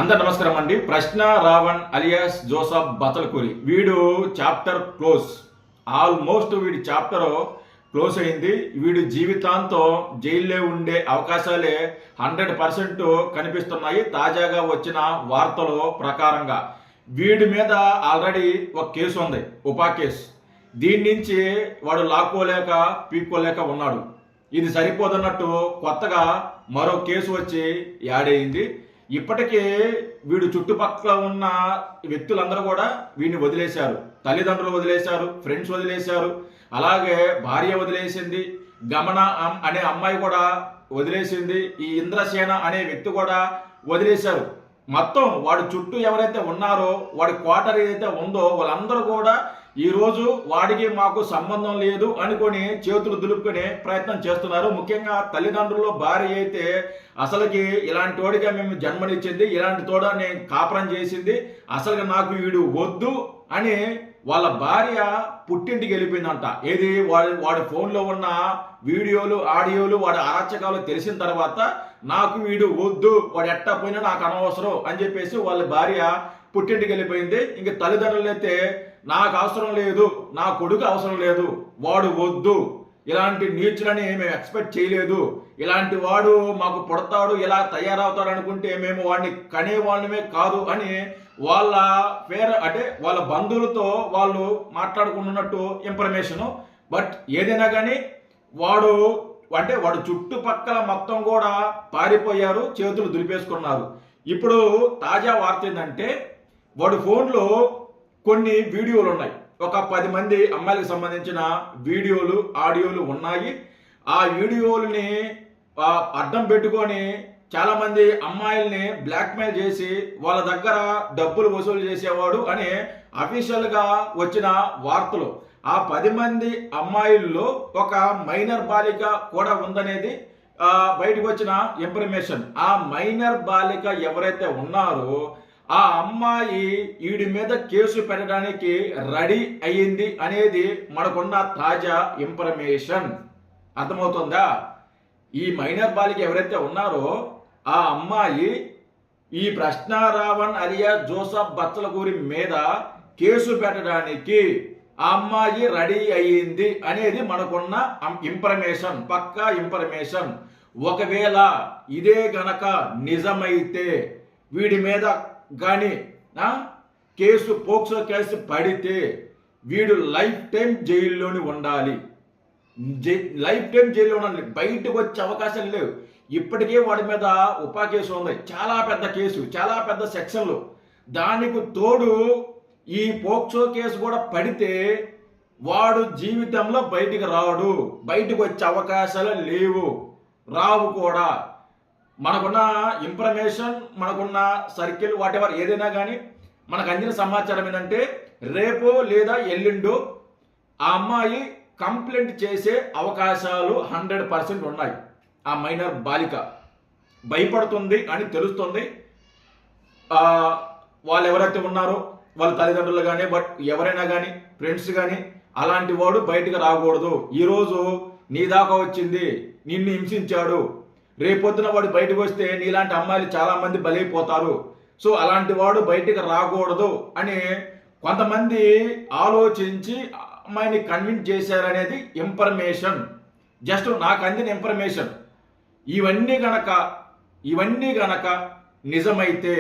అందరు నమస్కారం అండి. ప్రశ్న రావణ్ అలియాస్ జోసఫ్ బతలకూరి వీడు చాప్టర్ క్లోజ్. ఆల్మోస్ట్ వీడి చాప్టర్ క్లోజ్ అయింది. వీడు జీవితాంతం జైల్లో ఉండే అవకాశాలే 100% కనిపిస్తున్నాయి. తాజాగా వచ్చిన వార్తల ప్రకారంగా వీడి మీద ఆల్రెడీ ఒక కేసు ఉంది, ఉపా కేసు. దీని నుంచి వాడు లాక్కోలేక పీక్కోలేక ఉన్నాడు. ఇది సరిపోదన్నట్టు కొత్తగా మరో కేసు వచ్చి యాడ్ అయింది. ఇప్పటికే వీడు చుట్టుపక్కల ఉన్న వ్యక్తులందరూ కూడా వీడిని వదిలేశారు. తల్లిదండ్రులు వదిలేశారు, ఫ్రెండ్స్ వదిలేశారు, అలాగే భార్య వదిలేసింది, గమన అనే అమ్మాయి కూడా వదిలేసింది, ఈ ఇంద్రసేన అనే వ్యక్తి కూడా వదిలేశారు. మొత్తం వాడి చుట్టూ ఎవరైతే ఉన్నారో, వాడి క్వార్టర్ ఏదైతే ఉందో వాళ్ళందరూ కూడా ఈరోజు వాడికి మాకు సంబంధం లేదు అనుకొని చేతులు దులుపుకునే ప్రయత్నం చేస్తున్నారు. ముఖ్యంగా తల్లిదండ్రులు భార్య అయితే అసలుకి ఇలాంటి వాడిగా మేము జన్మనిచ్చింది, ఇలాంటి తోడ నేను కాపురం చేసింది, అసలుగా నాకు వీడు వద్దు అని వాళ్ళ భార్య పుట్టింటికి వెళ్ళిపోయిందంట. ఏది వాడి ఫోన్లో ఉన్న వీడియోలు ఆడియోలు వాడి అరాచకాలు తెలిసిన తర్వాత నాకు వీడు వద్దు, వాడు ఎట్టా పోయినా నాకు అనవసరం అని చెప్పేసి వాళ్ళ భార్య పుట్టింటికి వెళ్ళిపోయింది. ఇంక తల్లిదండ్రులు అయితే నాకు అవసరం లేదు, నా కొడుకు అవసరం లేదు, వాడు వద్దు, ఇలాంటి నీచులని మేము ఎక్స్పెక్ట్ చేయలేదు, ఇలాంటి వాడు మాకు పుడతాడు, ఇలా తయారవుతాడు అనుకుంటే మేము వాడిని కనేవాళ్ళమే కాదు అని వాళ్ళ అంటే వాళ్ళ బంధువులతో వాళ్ళు మాట్లాడుకున్నట్టు ఇన్ఫర్మేషను. బట్ ఏదైనా కానీ వాడు చుట్టుపక్కల మొత్తం కూడా పారిపోయారు, చేతులు దులిపేసుకున్నారు. ఇప్పుడు తాజా వార్త ఏంటంటే వాడు ఫోన్లో కొన్ని వీడియోలు ఉన్నాయి. ఒక 10 మంది అమ్మాయిలకు సంబంధించిన వీడియోలు ఆడియోలు ఉన్నాయి. ఆ వీడియోలని అడ్డం పెట్టుకొని చాలా మంది అమ్మాయిల్ని బ్లాక్మెయిల్ చేసి వాళ్ళ దగ్గర డబ్బులు వసూలు చేసేవాడు అని అఫీషియల్గా వచ్చిన వార్తలు. ఆ 10 మంది అమ్మాయిల్లో ఒక మైనర్ బాలిక కూడా ఉందనేది బయటకు వచ్చిన ఇన్ఫర్మేషన్. ఆ మైనర్ బాలిక ఎవరైతే ఉన్నారో ఆ అమ్మాయి వీడి మీద కేసు పెట్టడానికి రెడీ అయ్యింది అనేది మనకున్న తాజా ఇన్ఫర్మేషన్. అర్థమవుతుందా? ఈ మైనర్ బాలిక ఎవరైతే ఉన్నారో ఆ అమ్మాయి ఈ ప్రశ్న రావణ్ అలియాస్ జోసఫ్ బతలకూరి మీద కేసు పెట్టడానికి ఆ అమ్మాయి రెడీ అయ్యింది అనేది మనకున్న ఇన్ఫర్మేషన్, పక్కా ఇన్ఫర్మేషన్. ఒకవేళ ఇదే గనక నిజమైతే వీడి మీద కానీ కేసు పోక్సో కేసు పడితే వీడు లైఫ్ టైం జైల్లోని ఉండాలి. లైఫ్ టైం జైల్లో ఉండాలి, బయటకు వచ్చే అవకాశాలు లేవు. ఇప్పటికే వాడి మీద ఉపా కేసు ఉంది, చాలా పెద్ద కేసు, చాలా పెద్ద సెక్షన్లు. దానికి తోడు ఈ పోక్సో కేసు కూడా పడితే వాడు జీవితంలో బయటికి రాడు, బయటకు వచ్చే అవకాశాలు లేవు, రావు కూడా. మనకున్న ఇన్ఫర్మేషన్, మనకున్న సర్కిల్, వాటెవర్ ఏదైనా కానీ మనకు అందిన సమాచారం ఏంటంటే రేపో లేదా ఎల్లుండో ఆ అమ్మాయి కంప్లైంట్ చేసే అవకాశాలు 100% ఉన్నాయి. ఆ మైనర్ బాలిక భయపడుతుంది అని తెలుస్తుంది. వాళ్ళు ఎవరైతే ఉన్నారో వాళ్ళ తల్లిదండ్రులు కానీ, బట్ ఎవరైనా కానీ, ఫ్రెండ్స్ కానీ, అలాంటి వాడు బయటకు రాకూడదు. ఈరోజు నీ దాకా వచ్చింది, నిన్ను హింసించాడు, రేపొద్దున వాడు బయటకు వస్తే నీలాంటి అమ్మాయిలు చాలా మంది బలైపోతారు. సో అలాంటి వాడు బయటకు రాకూడదు అని కొంతమంది ఆలోచించి అమ్మాయిని కన్విన్స్ చేశారనేది ఇన్ఫర్మేషన్. జస్ట్ నాకు అందిన ఇన్ఫర్మేషన్. ఇవన్నీ గనక నిజమైతే,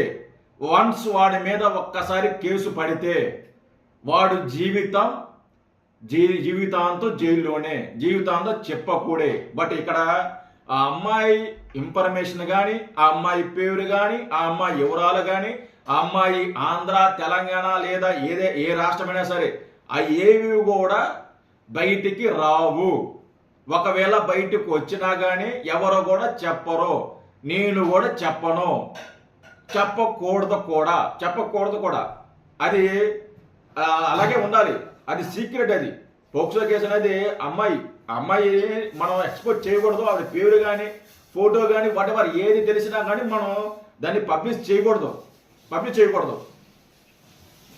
వన్స్ వాడి మీద ఒక్కసారి కేసు పడితే వాడు జీవితాంతం జైల్లోనే, జీవితాంతం చెప్పకూడే. బట్ ఇక్కడ ఆ అమ్మాయి ఇన్ఫర్మేషన్ కానీ, ఆ అమ్మాయి పేరు కానీ, ఆ అమ్మాయి వివరాలు కానీ, ఆ అమ్మాయి ఆంధ్ర, తెలంగాణ లేదా ఏ రాష్ట్రమైనా సరే అవి ఏవి కూడా బయటికి రావు. ఒకవేళ బయటకు వచ్చినా కానీ ఎవరో కూడా చెప్పరు, నేను కూడా చెప్పను, చెప్పకూడదు కూడా. అది అలాగే ఉండాలి, అది సీక్రెట్. అది పోక్సో కేసు అనేది అమ్మాయి మనం ఎక్స్పోర్ట్ చేయకూడదు. ఆవిడ పేరు కానీ, ఫోటో కానీ, వాటెవర్ ఏది తెలిసినా కానీ మనం దాన్ని పబ్లిష్ చేయకూడదు.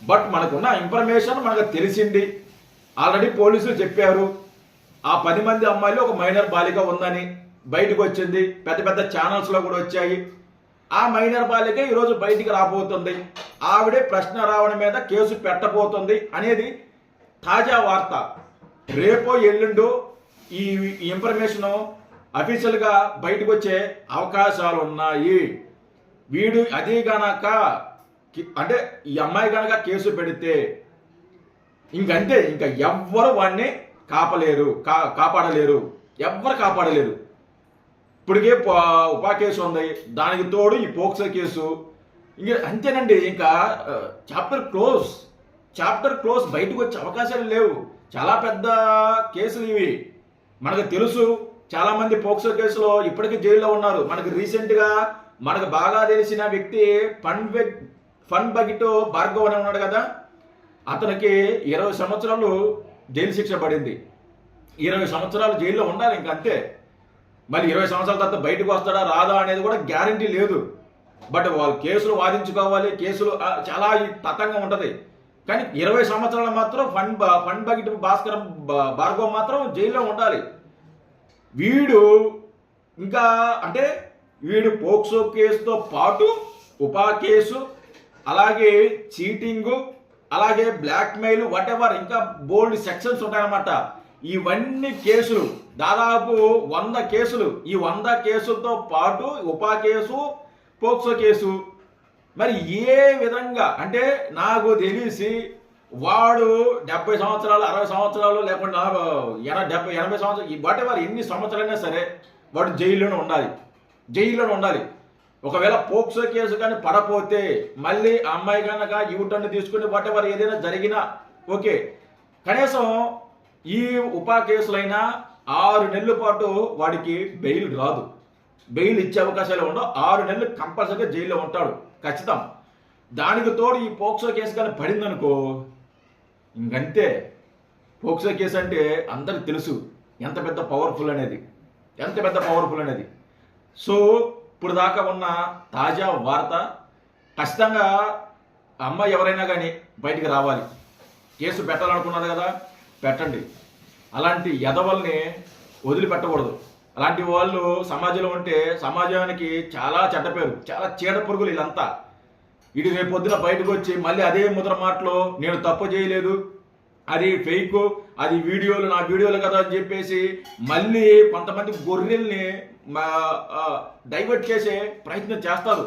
బట్ మనకున్న ఇన్ఫర్మేషన్ మనకు తెలిసింది, ఆల్రెడీ పోలీసులు చెప్పారు. ఆ 10 మంది అమ్మాయిలు ఒక మైనర్ బాలిక ఉందని బయటకు వచ్చింది, పెద్ద పెద్ద ఛానల్స్లో కూడా వచ్చాయి. ఆ మైనర్ బాలిక ఈరోజు బయటికి రాబోతుంది. ఆవిడే ప్రశ్న రావణ మీద కేసు పెట్టబోతుంది అనేది తాజా వార్త. రేపో ఎల్లుండో ఈ ఇన్ఫర్మేషన్ అఫీషియల్గా బయటకు వచ్చే అవకాశాలు ఉన్నాయి. వీడు అదే గనక అంటే ఈ అమ్మాయి గనక కేసు పెడితే ఇంకంతే, ఇంకా ఎవ్వరు వాడిని కాపాడలేరు, ఎవ్వరు కాపాడలేరు. ఇప్పటికే ఉపా కేసు ఉంది, దానికి తోడు ఈ పోక్సో కేసు. ఇంకా అంతేనండి, ఇంకా చాప్టర్ క్లోజ్ బయటకు వచ్చే అవకాశాలు లేవు. చాలా పెద్ద కేసులు ఇవి. మనకు తెలుసు, చాలా మంది పోక్సో కేసులో ఇప్పటికీ జైల్లో ఉన్నారు. మనకు రీసెంట్గా మనకు బాగా తెలిసిన వ్యక్తి ఫన్ బగిటో భార్గవ్ అని ఉన్నాడు కదా, అతనికి 20 సంవత్సరాలు జైలు శిక్ష పడింది. 20 సంవత్సరాలు జైల్లో ఉండాలి, ఇంక అంతే. మళ్ళీ 20 సంవత్సరాల తర్వాత బయటకు వస్తాడా రాదా అనేది కూడా గ్యారంటీ లేదు. బట్ వాళ్ళు కేసులు వాదించుకోవాలి, కేసులు చాలా తతంగా ఉంటుంది. కానీ 20 సంవత్సరాలు మాత్రం ఫన్ బగిట్ భార్గవ్ మాత్రం జైల్లో ఉండాలి. వీడు ఇంకా అంటే వీడు పోక్సో కేసుతో పాటు ఉపా కేసు, అలాగే చీటింగు, అలాగే బ్లాక్మెయిల్, వాట్ ఎవర్, ఇంకా బోల్డ్ సెక్షన్స్ ఉంటాయన్నమాట. ఇవన్నీ కేసులు, దాదాపు 100 కేసులు. ఈ 100 కేసులతో పాటు ఉపా కేసు, పోక్సో కేసు. మరి ఏ విధంగా అంటే నాకు తెలిసి వాడు 70 సంవత్సరాలు, 60 సంవత్సరాలు, లేకుండా 80 సంవత్సరాలు, వాట్ ఎవర్ ఎన్ని సంవత్సరాలైనా సరే వాడు జైల్లోనే ఉండాలి. ఒకవేళ పోక్సో కేసు కానీ పడపోతే మళ్ళీ ఆ అమ్మాయి కనుక యూటర్న్ తీసుకుని వాట్ ఎవర్ ఏదైనా జరిగినా ఓకే, కనీసం ఈ ఉపా కేసులైనా 6 నెలల పాటు వాడికి బెయిల్ రాదు, బెయిల్ ఇచ్చే అవకాశాలు ఉండవు. 6 నెలలు కంపల్సరీగా జైల్లో ఉంటాడు ఖచ్చితం. దానికి తోడు ఈ పోక్సో కేసు కానీ పడిందనుకో ఇంకంతే. పోక్సో కేసు అంటే అందరికి తెలుసు ఎంత పెద్ద పవర్ఫుల్ అనేది. సో ఇప్పుడు దాకా ఉన్న తాజా వార్త, ఖచ్చితంగా అమ్మాయి ఎవరైనా కానీ బయటికి రావాలి. కేసు పెట్టాలనుకున్నారు కదా, పెట్టండి. అలాంటి ఎదవల్ని వదిలిపెట్టకూడదు. అలాంటి వాళ్ళు సమాజంలో ఉంటే సమాజానికి చాలా చెడ్డ పేరు, చాలా చీడ పురుగులు వీళ్ళంతా. ఇది రేపు పొద్దున బయటకు వచ్చి మళ్ళీ అదే ముద్ర మాటలో నేను తప్పు చేయలేదు, అది ఫేక్, అది నా వీడియోలు కదా అని చెప్పేసి మళ్ళీ కొంతమంది గొర్రెల్ని డైవర్ట్ చేసే ప్రయత్నం చేస్తారు.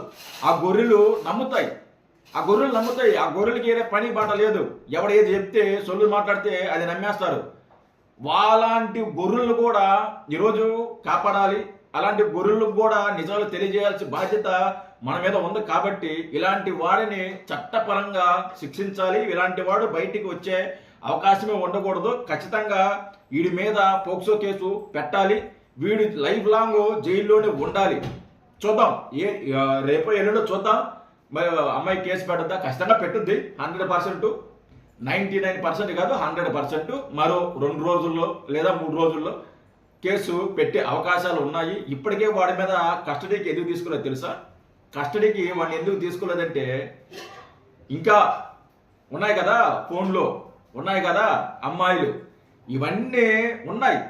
ఆ గొర్రెలు నమ్ముతాయి. ఆ గొర్రెలకి ఏదే పని బాట లేదు. ఎవడేది చెప్తే సొల్లు మాట్లాడితే అది నమ్మేస్తారు. వాళ్ళంటి గొర్రెలు కూడా ఈరోజు కాపాడాలి. అలాంటి గొర్రెలకు కూడా నిజాలు తెలియజేయాల్సిన బాధ్యత మన మీద ఉంది. కాబట్టి ఇలాంటి వాడిని చట్టపరంగా శిక్షించాలి. ఇలాంటి వాడు బయటికి వచ్చే అవకాశమే ఉండకూడదు. ఖచ్చితంగా వీడి మీద పోక్సో కేసు పెట్టాలి. వీడు లైఫ్ లాంగ్ జైల్లోనే ఉండాలి. చూద్దాం, రేపో ఎల్లుండో చూద్దాం. మరి అమ్మాయి కేసు పెట్టద్దా? ఖచ్చితంగా పెట్టుద్ది. 100%, 99% కాదు 100%. మరో 2 రోజుల్లో లేదా 3 రోజుల్లో కేసు పెట్టే అవకాశాలు ఉన్నాయి. ఇప్పటికే వాడి మీద కస్టడీకి ఎందుకు తీసుకోలేదు తెలుసా? కస్టడీకి వాడిని ఎందుకు తీసుకోలేదంటే ఇంకా ఉన్నాయి కదా, ఫోన్లో ఉన్నాయి కదా అమ్మాయిలు, ఇవన్నీ ఉన్నాయి.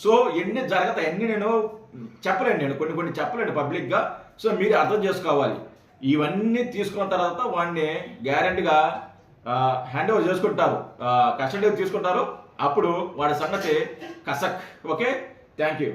సో ఎన్ని జరగతాయి అన్ని నేను చెప్పలేను, కొన్ని చెప్పలేను పబ్లిక్గా. సో మీరు అర్థం చేసుకోవాలి. ఇవన్నీ తీసుకున్న తర్వాత వాడిని గ్యారెంటీగా హ్యాండ్ ఓవర్ చేసుకుంటారు, కస్టడీకి తీసుకుంటారు. అప్పుడు వాడి సంగతి కసక్. Okay, thank you.